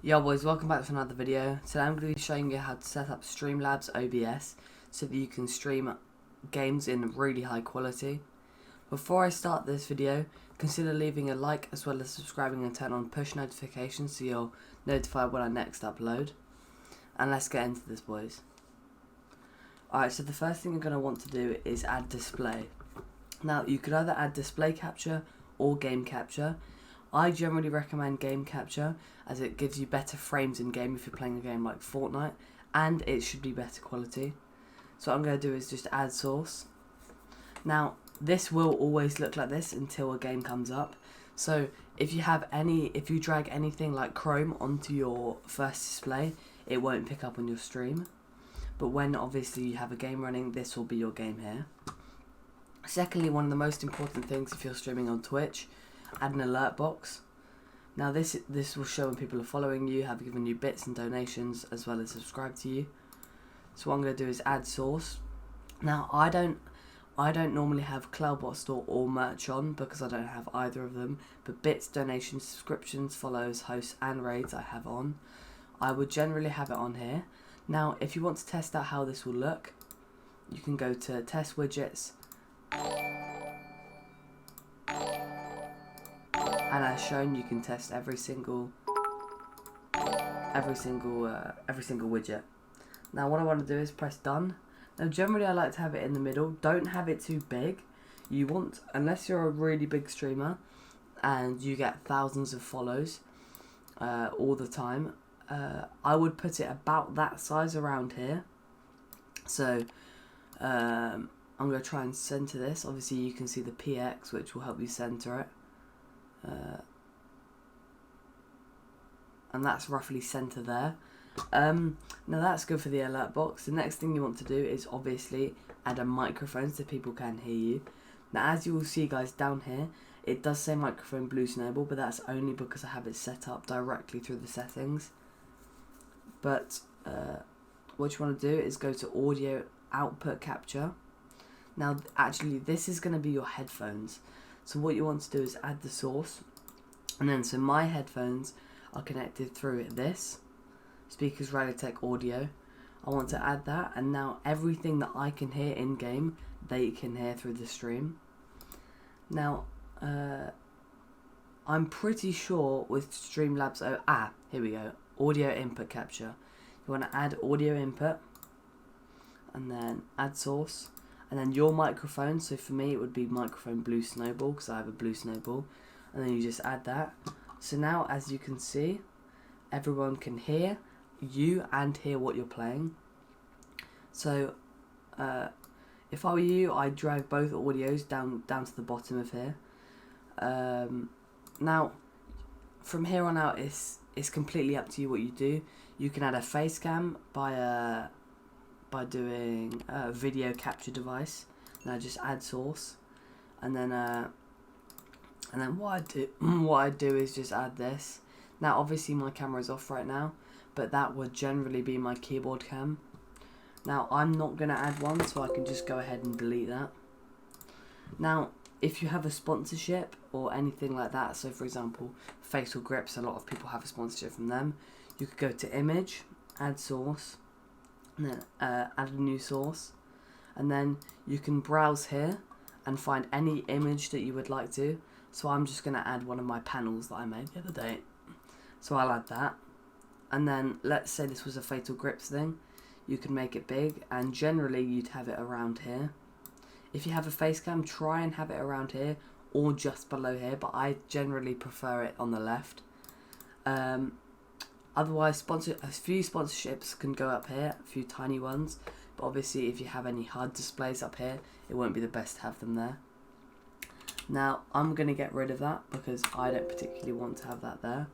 Yo boys, welcome back to another video. Today I'm going to be showing you how to set up Streamlabs OBS so that you can stream games in really high quality. Before I start this video, consider leaving a like as well as subscribing and turn on push notifications so you're notified when I next upload. And let's get into this, boys. Alright, so the first thing you're going to want to do is add display. Now you could either add display capture or game capture. I generally recommend game capture as it gives you better frames in game if you're playing a game like Fortnite, and it should be better quality. So what I'm going to do is just add source. Now this will always look like this until a game comes up. So if you drag anything like Chrome onto your first display, it won't pick up on your stream. But when obviously you have a game running, this will be your game here. Secondly, one of the most important things if you're streaming on Twitch, add an alert box. Now this will show when people are following you, have given you bits and donations, as well as subscribe to you. So what I'm going to do is add source. Now I don't normally have Cloudbot Store or merch on because I don't have either of them, but bits, donations, subscriptions, follows, hosts and raids I have on. I would generally have it on here. Now if you want to test out how this will look, you can go to test widgets, and as shown, you can test every single widget. Now what I want to do is press done. Now generally I like to have it in the middle. Don't have it too big. You want, unless you're a really big streamer and you get thousands of follows all the time, I would put it about that size around here. So I'm going to try and center this. Obviously you can see the PX, which will help you center it. And that's roughly center there. Now that's good for the alert box. The next thing you want to do is obviously add a microphone so people can hear you. Now as you will see guys down here, it does say microphone blue Snowball, but that's only because I have it set up directly through the settings. But what you want to do is go to audio output capture. Now actually this is going to be your headphones. So what you want to do is add the source, and then so my headphones are connected through this speakers Logitech audio. I want to add that, and now everything that I can hear in game they can hear through the stream. Now I'm pretty sure with Streamlabs, here we go, audio input capture. You want to add audio input and then add source. And then your microphone, so for me it would be microphone blue Snowball because I have a blue Snowball. And then you just add that. So now as you can see, everyone can hear you and hear what you're playing. So if I were you, I'd drag both audios down to the bottom of here. Now from here on out it's completely up to you what you do. You can add a face cam by doing a video capture device. Now just add source, and then what I do is just add this. Now obviously my camera is off right now, but that would generally be my keyboard cam. Now I'm not gonna add one, so I can just go ahead and delete that. Now if you have a sponsorship or anything like that, so for example Facial Grips, a lot of people have a sponsorship from them, you could go to image, add source, and then add a new source, and then you can browse here and find any image that you would like to. So I'm just going to add one of my panels that I made the other day, so I'll add that. And then let's say this was a Fatal Grips thing, you can make it big, and generally you'd have it around here. If you have a face cam, try and have it around here or just below here, but I generally prefer it on the left. Otherwise, a few sponsorships can go up here, a few tiny ones, but obviously if you have any HUD displays up here, it won't be the best to have them there. Now, I'm going to get rid of that because I don't particularly want to have that there.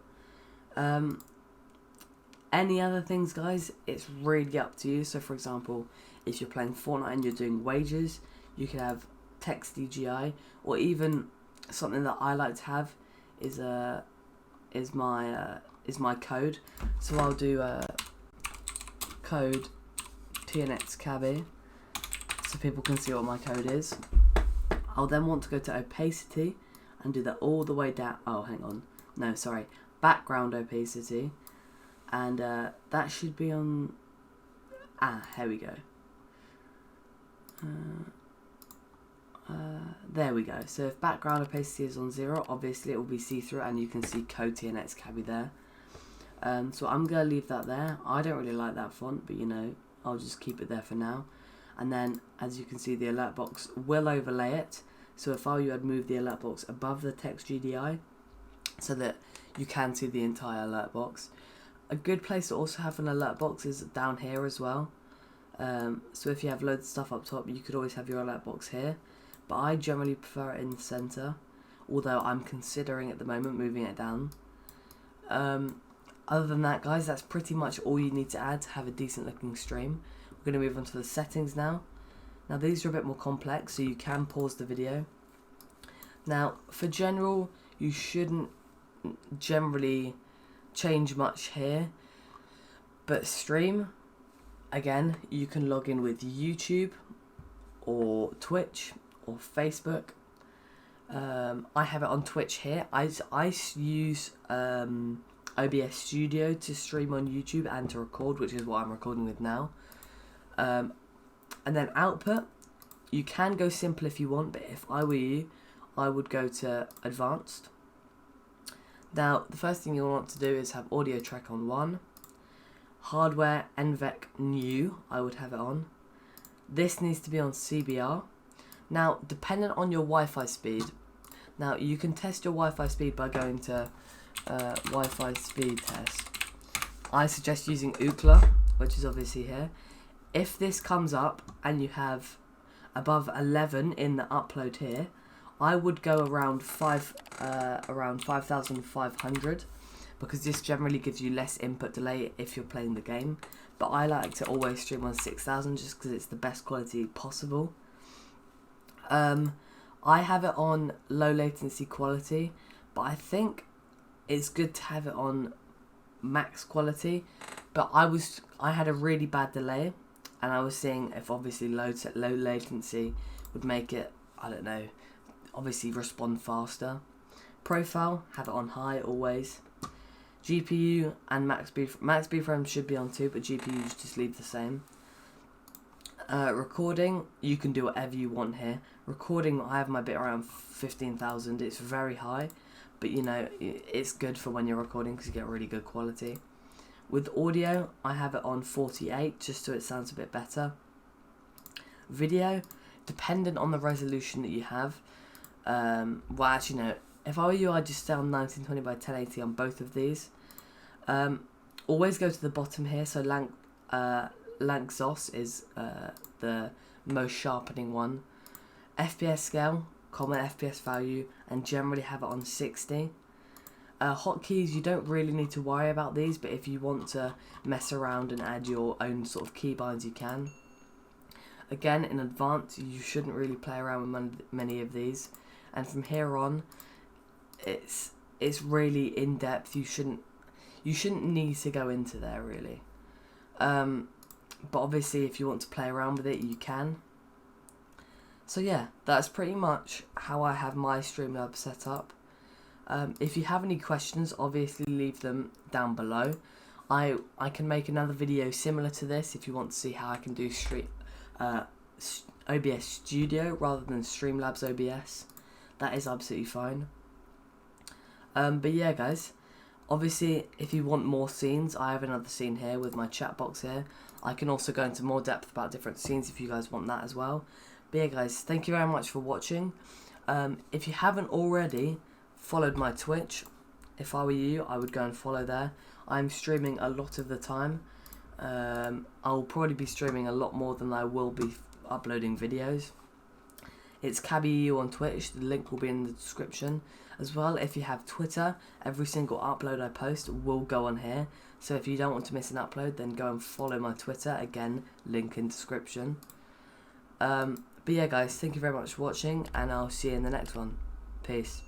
Any other things, guys, it's really up to you. So, for example, if you're playing Fortnite and you're doing wages, you can have text DGI, or even something that I like to have is my code. So I'll do code TNXCabby so people can see what my code is. I'll then want to go to opacity and do that all the way down. Oh, hang on. No, sorry. Background opacity. and that should be on. Here we go. There we go. So if background opacity is on 0, obviously it will be see-through, and you can see Code TNX Cabby there. So I'm going to leave that there. I don't really like that font, but you know, I'll just keep it there for now. And then, as you can see, the alert box will overlay it. So if I were you, I'd move the alert box above the text GDI so that you can see the entire alert box. A good place to also have an alert box is down here as well. So if you have loads of stuff up top, you could always have your alert box here. But I generally prefer it in the center, although I'm considering at the moment moving it down. Other than that, guys, that's pretty much all you need to add to have a decent looking stream. We're going to move on to the settings now. Now these are a bit more complex, so you can pause the video. Now for general, you shouldn't generally change much here, but stream, again, you can log in with YouTube or Twitch or Facebook. I have it on Twitch here. I use OBS Studio to stream on YouTube and to record, which is what I'm recording with now. And then output, you can go simple if you want, but if I were you, I would go to advanced. Now the first thing you'll want to do is have audio track on 1. Hardware NVENC new, I would have it on. This needs to be on CBR. Now dependent on your Wi-Fi speed, now you can test your Wi-Fi speed by going to Wi-Fi speed test. I suggest using Ookla, which is obviously here. If this comes up and you have above 11 in the upload here, I would go around 5,500, because this generally gives you less input delay if you're playing the game. But I like to always stream on 6,000 just because it's the best quality possible. I have it on low latency quality, but I think it's good to have it on max quality. But I had a really bad delay, and I was seeing if obviously low latency would make it, I don't know, obviously respond faster. Profile, have it on high always. GPU and max B frame should be on 2, but GPUs just leave the same. Recording, you can do whatever you want here. Recording, I have my bit around 15,000. It's very high, but you know, it's good for when you're recording because you get really good quality. With audio, I have it on 48 just so it sounds a bit better. Video, dependent on the resolution that you have. Well, actually no, if I were you, I'd just stay on 1920 by 1080 on both of these. Always go to the bottom here, so Lanczos is the most sharpening one. FPS scale, common FPS value, and generally have it on 60. Hotkeys, you don't really need to worry about these, but if you want to mess around and add your own sort of keybinds, you can. Again, in advanced, you shouldn't really play around with many of these, and from here on, it's really in depth. You shouldn't need to go into there really. But obviously, if you want to play around with it, you can. So yeah, that's pretty much how I have my Streamlabs set up. If you have any questions, obviously leave them down below. I can make another video similar to this if you want to see how I can do OBS Studio rather than Streamlabs OBS. That is absolutely fine. But yeah, guys, obviously if you want more scenes, I have another scene here with my chat box here. I can also go into more depth about different scenes if you guys want that as well. But yeah, guys, thank you very much for watching. If you haven't already followed my Twitch, if I were you, I would go and follow there. I'm streaming a lot of the time. I'll probably be streaming a lot more than I will be uploading videos. It's CabbyEU on Twitch, the link will be in the description. As well, if you have Twitter, every single upload I post will go on here. So if you don't want to miss an upload, then go and follow my Twitter. Again, link in description. But yeah, guys, thank you very much for watching, and I'll see you in the next one. Peace.